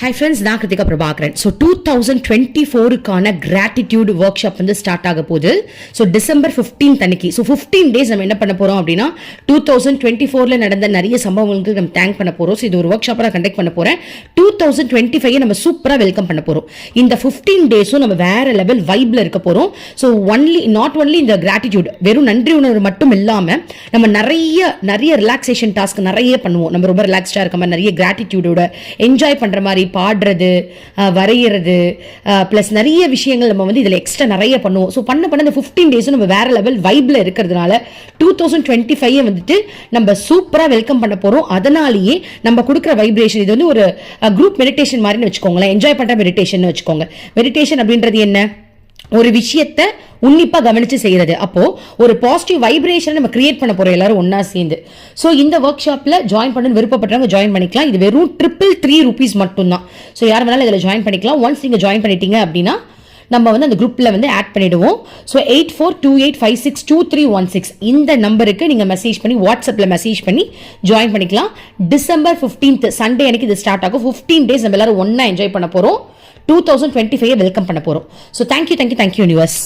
Hi friends, நான் Kiruthika Prabhakaran. So 2024க்கான gratitude workshop வந்து ஸ்டார்ட் ஆக போகுது. ஸோ டிசம்பர் 15 அன்னைக்கு. ஸோ 15 டேஸ் நம்ம என்ன பண்ண போகிறோம் அப்படின்னா 2024ல் நடந்த நிறைய சம்பவங்களுக்கு நம்ம தேங்க் பண்ண போகிறோம். ஸோ இது ஒரு ஒர்க் ஷாப்பாக நான் கண்டக்ட் பண்ண போகிறேன். 2025 நம்ம சூப்பராக வெல்கம் பண்ண போகிறோம். இந்த 15 டேஸும் நம்ம வேற லெவல் வைப்ல இருக்க போகிறோம். ஸோ நாட் ஒன்லி இந்த கிராட்டிடியூட் வெறும் நன்றி உணர்வு மட்டும் இல்லாமல் நம்ம நிறைய ரிலாக்ஸேஷன் டாஸ்க் நிறைய பண்ணுவோம். நம்ம ரொம்ப ரிலாக்ஸ்டாக இருக்க மாதிரி நிறைய கிராட்டிடியூடோட என்ஜாய் பண்ணுற மாதிரி பாடுறது, வரைகிறது, பிளஸ் நிறைய விஷயங்கள் நம்ம வந்து இதில் எக்ஸ்ட்ரா நிறைய பண்ணுவோம். ஸோ பண்ண இந்த 15 டேஸும் நம்ம வேற லெவல் வைப்ல இருக்கிறதுனால 2025 வந்துட்டு நம்ம சூப்பராக வெல்கம் பண்ண போகிறோம். அதனாலேயே நம்ம கொடுக்குற வைப்ரேஷன் இது வந்து ஒரு குரூப் மெடிடேஷன் மாதிரின்னு வச்சுக்கோங்களேன். என்ஜாய் பண்ணுற மெடிடேஷன் வச்சுக்கோங்க. மெடிடேஷன் அப்படின்றது என்ன? ஒரு விஷயத்தை உன்னிப்பா கவனிச்சு செய்யறது. அப்போ ஒரு பாசிட்டிவ் வைப்ரேஷன் நம்ம கிரியேட் பண்ண போறோம் எல்லாரும் ஒன்னா சேர்ந்து. ஸோ இந்த ஒர்க் ஷாப்ல ஜாயின் பண்ண விருப்பப்பட்டவங்க ஜாயின் பண்ணிக்கலாம். இது வெறும் 333 rupees மட்டும்தான். ஸோ யார் வேணாலும் இதில் ஜாயின் பண்ணிக்கலாம். ஒன்ஸ் நீங்க ஜாயின் பண்ணிட்டீங்க அப்படின்னா நம்ம வந்து அந்த குரூப்ல வந்து ஆட் பண்ணிடுவோம். ஸோ 8428562316 இந்த நம்பருக்கு நீங்க மெசேஜ் பண்ணி வாட்ஸ்அப்ல மெசேஜ் பண்ணி ஜாயின் பண்ணிக்கலாம். டிசம்பர் 15 சண்டே அன்னைக்கு இது ஸ்டார்ட் ஆகும். 15 டேஸ் நம்ம எல்லாரும் ஒன்னா என்ஜாய் பண்ண போறோம். 2025 வெல்கம் பண்ண போறோம். So thank you universe.